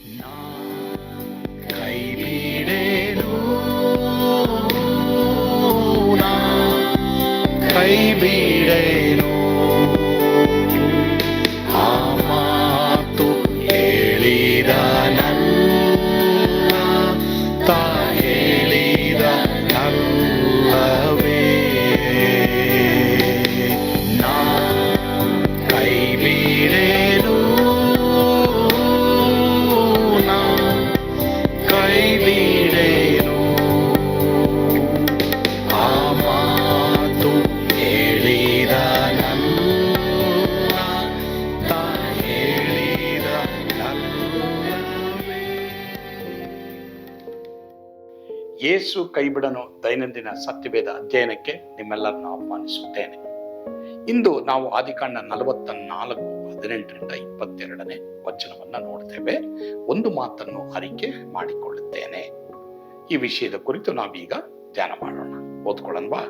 ಕೈ ಬಿಡೇನು, ಕೈ ಬಿಡೇನು, ಆ ಮಾತು ಹೇಳಿದ ತಾ ಹೇಳಿದ ನಲ್ಲವೇ. ನಾ ಕೈ ಬಿಡೇನು, ನಾ ಕೈ ಬಿಡೇನು, ಆ ಮಾತು ಹೇಳಿದ ತಾ ಹೇಳಿದ ನಲ್ಲವೇ. ಯೇಸು ಕೈಬಿಡನು ದೈನಂದಿನ ಸತ್ಯವೇದ ಅಧ್ಯಯನಕ್ಕೆ ನಿಮ್ಮೆಲ್ಲರನ್ನು ಆಹ್ವಾನಿಸುತ್ತೇನೆ. ಇಂದು ನಾವು ಆದಿಕಾಂಡ 44:18-22 ವಚನವನ್ನು ನೋಡ್ತೇವೆ. ಒಂದು ಮಾತನ್ನು ಅರಿಕೆ ಮಾಡಿಕೊಳ್ಳುತ್ತೇನೆ. ಈ ವಿಷಯದ ಕುರಿತು ನಾವೀಗ ಧ್ಯಾನ ಮಾಡೋಣ. ಓದ್ಕೊಳ್ಳೋಣವಾ?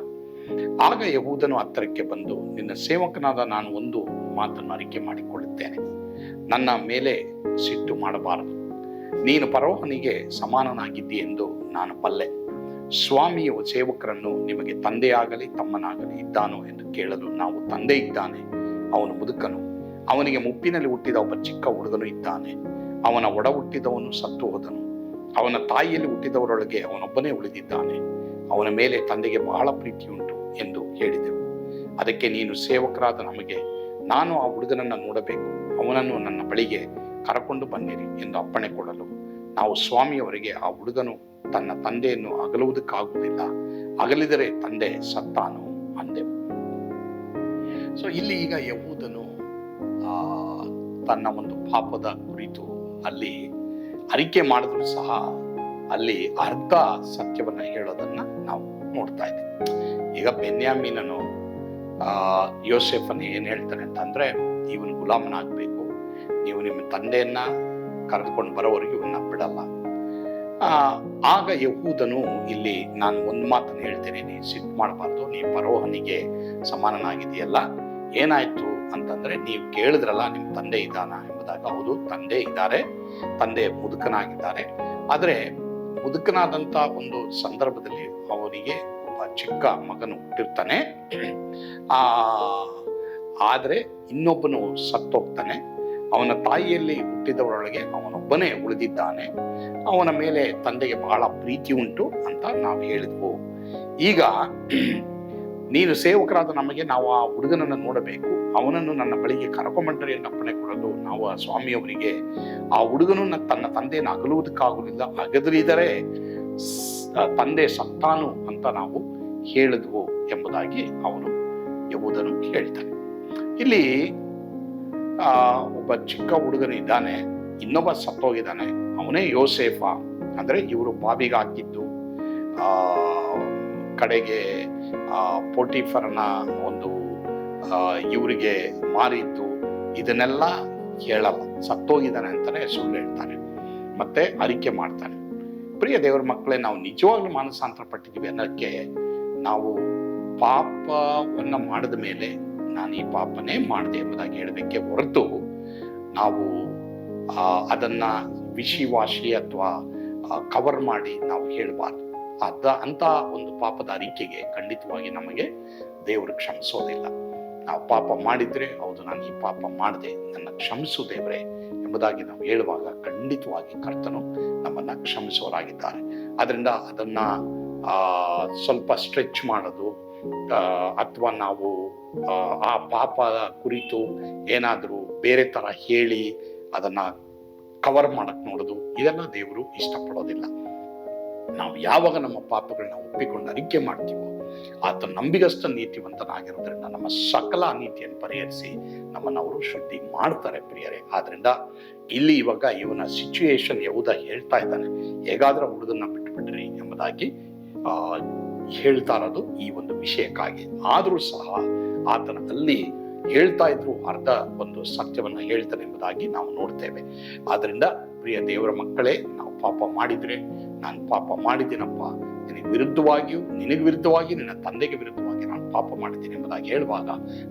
ಆಗ ಯೆಹೂದನು ಹತ್ತಿರಕ್ಕೆ ಬಂದು, ನಿನ್ನ ಸೇವಕನಾದ ನಾನು ಒಂದು ಮಾತನ್ನು ಅರಿಕೆ ಮಾಡಿಕೊಳ್ಳುತ್ತೇನೆ. ನನ್ನ ಮೇಲೆ ಸಿಟ್ಟು ಮಾಡಬಾರದು. ನೀನು ಫರೋಹನಿಗೆ ಸಮಾನನಾಗಿದ್ದಿ ಎಂದು ನಾನು ಬಲ್ಲೆ. ಸ್ವಾಮಿಯು ಸೇವಕರನ್ನು, ನಿಮಗೆ ತಂದೆಯಾಗಲಿ ತಮ್ಮನಾಗಲಿ ಇದ್ದಾನೋ ಎಂದು ಕೇಳಲು, ನಾವು ತಂದೆ ಇದ್ದಾನೆ, ಅವನು ಮುದುಕನು, ಅವನಿಗೆ ಮುಪ್ಪಿನಲ್ಲಿ ಹುಟ್ಟಿದ ಒಬ್ಬ ಚಿಕ್ಕ ಹುಡುಗನು ಇದ್ದಾನೆ, ಅವನ ಒಡ ಹುಟ್ಟಿದವನು ಸತ್ತು ಹೋದನು, ಅವನ ತಾಯಿಯಲ್ಲಿ ಹುಟ್ಟಿದವರೊಳಗೆ ಅವನೊಬ್ಬನೇ ಉಳಿದಿದ್ದಾನೆ, ಅವನ ಮೇಲೆ ತಂದೆಗೆ ಬಹಳ ಪ್ರೀತಿಯುಂಟು ಎಂದು ಹೇಳಿದೆವು. ಅದಕ್ಕೆ ನೀನು ಸೇವಕರಾದ ನಮಗೆ, ನಾನು ಆ ಹುಡುಗನನ್ನು ನೋಡಬೇಕು, ಅವನನ್ನು ನನ್ನ ಬಳಿಗೆ ಕರಕೊಂಡು ಬನ್ನಿರಿ ಎಂದು ಅಪ್ಪಣೆ ಕೊಡಲು, ನಾವು ಸ್ವಾಮಿಯವರಿಗೆ, ಆ ಹುಡುಗನು ತನ್ನ ತಂದೆಯನ್ನು ಅಗಲುವುದಕ್ಕಾಗುವುದಿಲ್ಲ, ಅಗಲಿದರೆ ತಂದೆ ಸತ್ತಾನು ಅಂದೆವು. ಸೊ ಇಲ್ಲಿ ಈಗ ಯೆಹೂದನು ತನ್ನ ಒಂದು ಪಾಪದ ಕುರಿತು ಅಲ್ಲಿ ಅರಿಕೆ ಮಾಡಿದ್ರು ಸಹ ಅಲ್ಲಿ ಅರ್ಧ ಸತ್ಯವನ್ನ ಹೇಳೋದನ್ನ ನಾವು ನೋಡ್ತಾ ಇದ್ದೀವಿ. ಈಗ ಬೆನ್ಯಾಮೀನನು ಯೋಸೇಫನ್ ಏನ್ ಹೇಳ್ತಾನೆ ಅಂತಂದ್ರೆ, ಇವನು ಗುಲಾಮನಾಗಬೇಕು, ನೀವು ನಿಮ್ಮ ತಂದೆಯನ್ನ ಕರೆದುಕೊಂಡು ಬರೋವರೆಗೂ ಇವನ್ನ ಬಿಡಲ್ಲ. ಆಗ ಯೆಹೂದನು ಇಲ್ಲಿ, ನಾನು ಒಂದು ಮಾತನ್ನು ಹೇಳ್ತೇನೆ, ನೀನು ಸಿಟ್ಟು ಮಾಡಬಾರ್ದು, ನೀ ಫರೋಹನಿಗೆ ಸಮಾನನಾಗಿದೆಯಲ್ಲ, ಏನಾಯ್ತು ಅಂತಂದ್ರೆ, ನೀವು ಕೇಳಿದ್ರಲ್ಲ ನಿಮ್ಮ ತಂದೆ ಇದ್ದಾನ ಎಂಬುದಾಗ, ಹೌದು ತಂದೆ ಇದ್ದಾರೆ, ತಂದೆ ಮುದುಕನಾಗಿದ್ದಾರೆ. ಆದರೆ ಮುದುಕನಾದಂಥ ಒಂದು ಸಂದರ್ಭದಲ್ಲಿ ಅವನಿಗೆ ಒಬ್ಬ ಚಿಕ್ಕ ಮಗನು ಹುಟ್ಟಿರ್ತಾನೆ. ಆದರೆ ಇನ್ನೊಬ್ಬನು ಸತ್ತೋಗ್ತಾನೆ. ಅವನ ತಾಯಿಯಲ್ಲಿ ಹುಟ್ಟಿದವರೊಳಗೆ ಅವನೊಬ್ಬನೇ ಉಳಿದಿದ್ದಾನೆ, ಅವನ ಮೇಲೆ ತಂದೆಗೆ ಬಹಳ ಪ್ರೀತಿ ಉಂಟು ಅಂತ ನಾವು ಹೇಳಿದ್ವು. ಈಗ ನೀನು ಸೇವಕರಾದ ನಮಗೆ, ನಾವು ಆ ಹುಡುಗನನ್ನು ನೋಡಬೇಕು, ಅವನನ್ನು ನನ್ನ ಬಳಿಗೆ ಕರ್ಕೊಂಬಂಡ್ರಿ ಎಂದು ಅಪ್ಪಣೆ ಕೊಡೋದು. ನಾವು ಆ ಸ್ವಾಮಿಯವರಿಗೆ, ಆ ಹುಡುಗನು ತನ್ನ ತಂದೆಯನ್ನು ಅಗಲುವುದಕ್ಕಾಗುವುದಿಲ್ಲ, ಅಗದರಿದರೆ ತಂದೆ ಸತ್ತಾನು ಅಂತ ನಾವು ಹೇಳಿದ್ವು ಎಂಬುದಾಗಿ ಅವನು ಯೆಹೂದನು ಹೇಳ್ತಾನೆ. ಇಲ್ಲಿ ಒಬ್ಬ ಚಿಕ್ಕ ಹುಡುಗನು ಇದ್ದಾನೆ, ಇನ್ನೊಬ್ಬ ಸತ್ತೋಗಿದ್ದಾನೆ, ಅವನೇ ಯೋಸೇಫ. ಅಂದ್ರೆ ಇವರು ಬಾವಿಗೆ ಹಾಕಿದ್ದು, ಕಡೆಗೆ ಪೋಟಿಫರನ ಒಂದು ಇವರಿಗೆ ಮಾರಿದ್ದು, ಇದನ್ನೆಲ್ಲ ಹೇಳಲ್ಲ, ಸತ್ತೋಗಿದ್ದಾನೆ ಅಂತಾನೆ ಸುಳ್ಳು ಹೇಳ್ತಾನೆ, ಮತ್ತೆ ಅರಿಕೆ ಮಾಡ್ತಾನೆ. ಪ್ರಿಯ ದೇವರ ಮಕ್ಕಳೇ, ನಾವು ನಿಜವಾಗ್ಲೂ ಮಾನಸಾಂತರ ಪಟ್ಟಿದ್ದೀವಿ ಅನ್ನೋಕ್ಕೆ, ನಾವು ಪಾಪವನ್ನ ಮಾಡಿದ ಮೇಲೆ ನಾನು ಈ ಪಾಪನೇ ಮಾಡಿದೆ ಎಂಬುದಾಗಿ ಹೇಳಬೇಕೆ ಹೊರತು, ನಾವು ಅದನ್ನ ವಿಷಿವಾಶಿ ಅಥವಾ ಕವರ್ ಮಾಡಿ ನಾವು ಹೇಳಬಾರ್ದು. ಅಂತ ಒಂದು ಪಾಪದ ಅರಿಕೆಗೆ ಖಂಡಿತವಾಗಿ ನಮಗೆ ದೇವರು ಕ್ಷಮಿಸೋದಿಲ್ಲ. ನಾವು ಪಾಪ ಮಾಡಿದ್ರೆ, ಹೌದು ನಾನು ಈ ಪಾಪ ಮಾಡಿದೆ, ನನ್ನ ಕ್ಷಮಿಸು ದೇವರೇ ಎಂಬುದಾಗಿ ನಾವು ಹೇಳುವಾಗ ಖಂಡಿತವಾಗಿ ಕರ್ತನು ನಮ್ಮನ್ನ ಕ್ಷಮಿಸೋರಾಗಿದ್ದಾರೆ. ಅದರಿಂದ ಅದನ್ನ ಸ್ವಲ್ಪ ಸ್ಟ್ರೆಚ್ ಮಾಡೋದು ಅಥವಾ ನಾವು ಆ ಪಾಪದ ಕುರಿತು ಏನಾದರೂ ಬೇರೆ ತರ ಹೇಳಿ ಅದನ್ನ ಕವರ್ ಮಾಡಕ್ ನೋಡೋದು, ಇದೆಲ್ಲ ದೇವರು ಇಷ್ಟಪಡೋದಿಲ್ಲ. ನಾವು ಯಾವಾಗ ನಮ್ಮ ಪಾಪಗಳನ್ನ ಒಪ್ಪಿಕೊಂಡು ಅರಿಕೆ ಮಾಡ್ತೀವೋ, ಆತ ನಂಬಿಗಸ್ತ ನೀತಿವಂತನಾಗಿರೋದ್ರಿಂದ ನಮ್ಮ ಸಕಲ ನೀತಿಯನ್ನು ಪರಿಹರಿಸಿ ನಮ್ಮನ್ನು ಅವರು ಶುದ್ಧಿ ಮಾಡ್ತಾರೆ ಪ್ರಿಯರೇ. ಆದ್ರಿಂದ ಇಲ್ಲಿ ಇವಾಗ ಇವನ ಸಿಚುಯೇಷನ್ ಯೆಹೂದ ಹೇಳ್ತಾ ಇದ್ದಾನೆ, ಹೇಗಾದ್ರೂ ಹುಡುಗನ್ನ ಬಿಟ್ಟುಬಿಡ್ರಿ ಎಂಬುದಾಗಿ ಹೇಳ್ತಾ ಇರೋದು ಈ ಒಂದು ವಿಷಯಕ್ಕಾಗಿ. ಆದ್ರೂ ಸಹ ಆತನ ಅಲ್ಲಿ ಹೇಳ್ತಾ ಇದ್ರು ಅರ್ಧ ಒಂದು ಸತ್ಯವನ್ನ ಹೇಳ್ತಾನೆ ಎಂಬುದಾಗಿ ನಾವು ನೋಡ್ತೇವೆ. ಆದ್ರಿಂದ ಪ್ರಿಯ ದೇವರ ಮಕ್ಕಳೇ, ನಾವು ಪಾಪ ಮಾಡಿದ್ರೆ, ನಾನು ಪಾಪ ಮಾಡಿದ್ದೀನಪ್ಪ, ನಿನಗೆ ವಿರುದ್ಧವಾಗಿಯೂ, ನಿನಗೆ ವಿರುದ್ಧವಾಗಿ, ನಿನ್ನ ತಂದೆಗೆ ವಿರುದ್ಧವಾಗಿ ನಾನು ಪಾಪ ಮಾಡಿದ್ದೀನಿ ಎಂಬುದಾಗಿ ಹೇಳುವಾಗ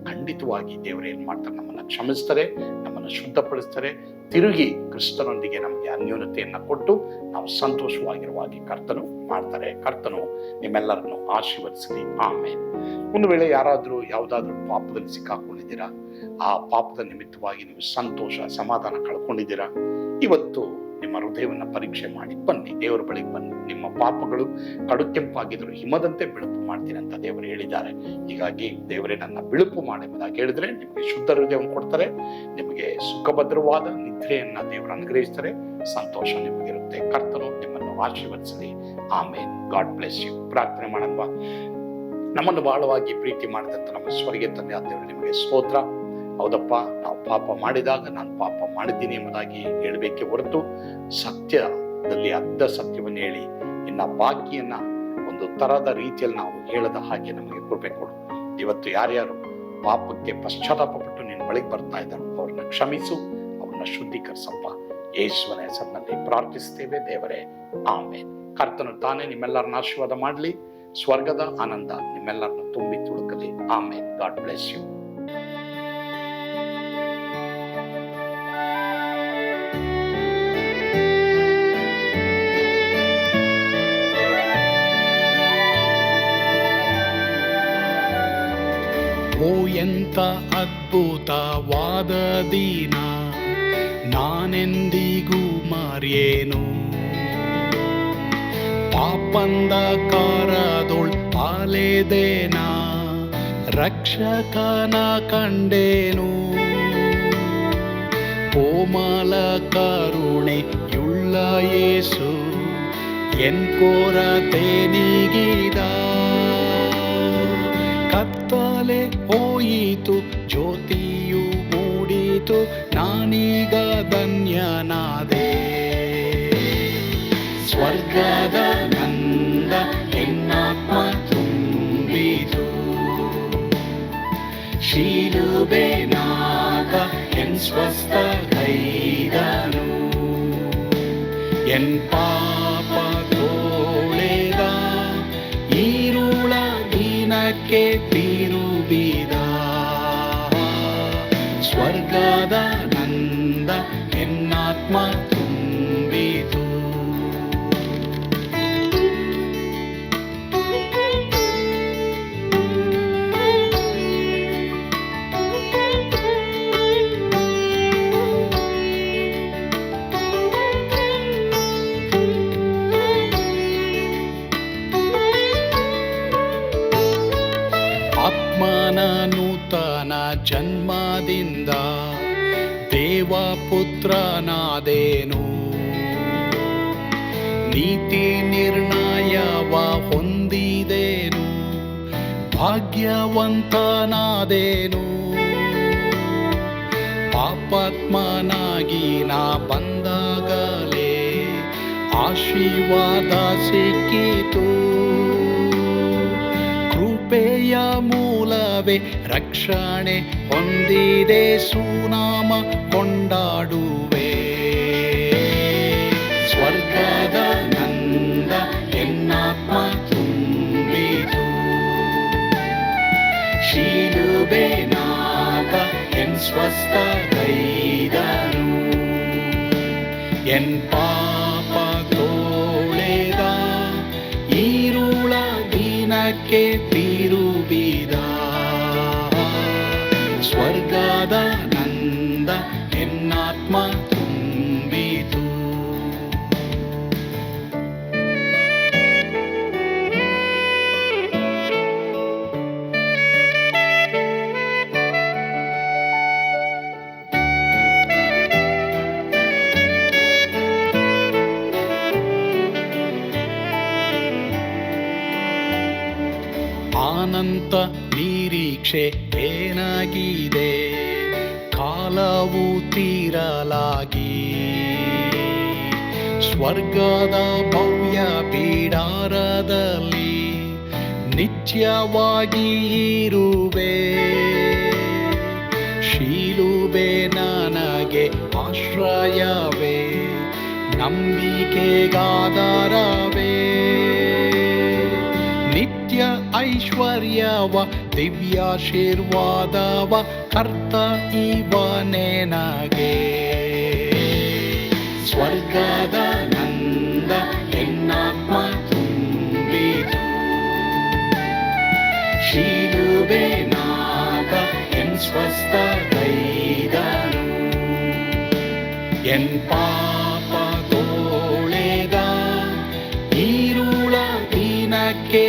ಖಂಡಿತವಾಗಿ ದೇವರು ಏನ್ ಮಾಡ್ತಾರೆ, ನಮ್ಮನ್ನ ಕ್ಷಮಿಸ್ತಾರೆ, ನಮ್ಮನ್ನ ನಮ್ಮನ್ನು ಶುದ್ಧಪಡಿಸ್ತಾರೆ. ತಿರುಗಿ ಕ್ರಿಸ್ತನೊಂದಿಗೆ ನಮಗೆ ಅನ್ಯೋನ್ಯತೆಯನ್ನು ಕೊಟ್ಟು ನಾವು ಸಂತೋಷವಾಗಿರುವಾಗಿ ಕರ್ತನು ಮಾಡ್ತಾರೆ. ಕರ್ತನು ನಿಮ್ಮೆಲ್ಲರನ್ನು ಆಶೀರ್ವದಿಸಲಿ. ಆಮೇಲೆ ಒಂದು ವೇಳೆ ಯಾರಾದರೂ ಯಾವುದಾದ್ರೂ ಪಾಪದಲ್ಲಿ ಸಿಕ್ಕಾಕೊಂಡಿದ್ದೀರಾ, ಆ ಪಾಪದ ನಿಮಿತ್ತವಾಗಿ ನೀವು ಸಂತೋಷ ಸಮಾಧಾನ ಕಳ್ಕೊಂಡಿದ್ದೀರಾ, ಇವತ್ತು ನಿಮ್ಮ ಹೃದಯವನ್ನು ಪರೀಕ್ಷೆ ಮಾಡಿ ಬನ್ನಿ, ದೇವರ ಬಳಿಗೆ ಬನ್ನಿ. ನಿಮ್ಮ ಪಾಪಗಳು ಕಡು ಕೆಂಪಾಗಿದ್ರು ಹಿಮದಂತೆ ಬಿಳುಪು ಮಾಡ್ತೀನಿ ಅಂತ ದೇವರು ಹೇಳಿದ್ದಾರೆ. ಹೀಗಾಗಿ ದೇವರೇ ನನ್ನ ಬಿಳುಪು ಮಾಡಿ ಎಂಬುದಾಗಿ ಹೇಳಿದ್ರೆ ನಿಮಗೆ ಶುದ್ಧ ಹೃದಯವನ್ನು ಕೊಡ್ತಾರೆ, ನಿಮಗೆ ಸುಖಭದ್ರವಾದ ನಿದ್ರೆಯನ್ನ ದೇವರು ಅನುಗ್ರಹಿಸ್ತಾರೆ, ಸಂತೋಷ ನಿಮಗಿರುತ್ತೆ. ಕರ್ತನು ನಿಮ್ಮನ್ನು ಆಶೀರ್ವದಿಸಲಿ. ಆಮೇನ್. God bless you. ಪ್ರಾರ್ಥನೆ ಮಾಡೋಣ. ನಮ್ಮನ್ನು ಬಹಳವಾಗಿ ಪ್ರೀತಿ ಮಾಡಿದಂತ ನಮ್ಮ ಸ್ವರ್ಗೀಯ ತಂದೆ ದೇವರು ನಿಮಗೆ ಸ್ತೋತ್ರ. ಹೌದಪ್ಪ, ನಾವು ಪಾಪ ಮಾಡಿದಾಗ ನಾನು ಪಾಪ ಮಾಡಿದ್ದೀನಿ ಎಂಬುದಾಗಿ ಹೇಳಬೇಕೆ ಹೊರತು ಸತ್ಯದಲ್ಲಿ ಅರ್ಧ ಸತ್ಯವನ್ನು ಹೇಳಿ ಇನ್ನ ಬಾಕಿಯನ್ನ ಒಂದು ತರದ ರೀತಿಯಲ್ಲಿ ನಾವು ಹೇಳದ ಹಾಗೆ ನಮಗೆ ಕೃಪೆ ಕೊಡು. ಇವತ್ತು ಯಾರ್ಯಾರು ಪಾಪಕ್ಕೆ ಪಶ್ಚಾತ್ತಾಪಪಟ್ಟು ನಿನ್ನ ಬಳಿಗೆ ಬರ್ತಾ ಇದ್ದಾರೋ ಅವ್ರನ್ನ ಕ್ಷಮಿಸು, ಅವ್ರನ್ನ ಶುದ್ಧೀಕರಿಸಪ್ಪ. ಯೇಸುವಿನ ಹೆಸರಿನಲ್ಲಿ ಪ್ರಾರ್ಥಿಸ್ತೇವೆ ದೇವರೇ. ಆಮೇಲೆ ಕರ್ತನು ತಾನೇ ನಿಮ್ಮೆಲ್ಲರನ್ನ ಆಶೀರ್ವಾದ ಮಾಡಲಿ. ಸ್ವರ್ಗದ ಆನಂದ ನಿಮ್ಮೆಲ್ಲರನ್ನ ತುಂಬಿ ತುಳುಕಲಿ. ಆಮೇಲೆ. God bless you. ಓ ಎಂಥ ಅದ್ಭುತವಾದ ದಿನ, ನಾನೆಂದಿಗೂ ಮರೆಯೇನು. ಪಾಪಂಧಕಾರದೊಳ್ ಅಲೆದೇನ, ರಕ್ಷಕನ ಕಂಡೇನು. ಕೋಮಲ ಕರುಣೆಯುಳ್ಳ ಯೇಸು ಎನ್ ಕೊರತೆ ನೀಗಿದ. ಕತ್ತಲೆ ಹೋಯಿತು, ಜ್ಯೋತಿಯು ಮೂಡಿತು, ನಾನೀಗ ಧನ್ಯನಾದೆ. ಸ್ವರ್ಗದ ನಂದ ಎನ್ನಾತ್ಮ ತುಂಬಿತು, ಶಿಲುಬೆನಾಗ ಎನ್ ಸ್ವಸ್ಥ ಕೈದನು. ಎನ್ ಪಾಪ ತೋಳೆದ, ಈರುಳ ದಿನಕ್ಕೆ ತಿರುಗಿದ. ಸ್ವರ್ಗದ ನಂದ ಎನ್ನಾತ್ಮ ತುಂಬಿತು. ಆತ್ಮನ ನೂತನ ಜನ್ಮದಿಂದ ದೇವಪುತ್ರನಾದೇನು. ನೀತಿ ನಿರ್ಣಯವ ಹೊಂದಿದೇನು, ಭಾಗ್ಯವಂತನಾದೇನು. ಪಾಪಾತ್ಮನಾಗಿ ನಾ ಬಂದಾಗಲೇ ಆಶೀರ್ವಾದ ಸಿಕ್ಕಿತು. ಕೃಪೆಯ ಮೂಲವೇ ರಕ್ಷಣೆ ಹೊಂದಿದೆ, ಸುನಾಮ ಕೊಂಡಾಡುವೆ. ಸ್ವರ್ಗದ ನಂದ ಎನ್ನಾತ್ಮ ತುಂಬಿತು, ಶಿಲುಬೆನಾಗ ಎನ್ ಸ್ವಸ್ಥ ಕೈದನು. ಎನ್ ಪಾಪ ತೋಳೆದ, ಈರುಳ ದಿನಕ್ಕೆ ತಿರುಗಿದ. ಸ್ವರ್ಗದ ನಂದ ಎನ್ನಾತ್ಮ ತುಂಬಿತು. ಅನಂತ ನಿರೀಕ್ಷೆ ಏನಾಗಿದೆ, ಕಾಲವು ತೀರಲಾಗಿ. ಸ್ವರ್ಗದ ಭವ್ಯ ಬಿಡಾರದಲ್ಲಿ ನಿತ್ಯವಾಗಿ ಇರುವೆ. ಶಿಲುಬೆ ನನಗೆ ಆಶ್ರಯವೇ, ನಂಬಿಕೆಗಾಧಾರವೇ. ನಿತ್ಯ ಐಶ್ವರ್ಯವ ದಿವ್ಯಾಶೀರ್ವಾದವ ಕರ್ತ ಇವನೇ ನಗೆ. ಸ್ವರ್ಗದ ನಂದ ಎನ್ನಾತ್ಮ ತುಂಬಿತು, ಶಿಲುಬೆನಾದ ಎನ್ ಸ್ವಸ್ಥ ಕೈದನು. ಎನ್ ಪಾಪ ತೋಳೆದ ಈರುಳ ದಿನಕ್ಕೆ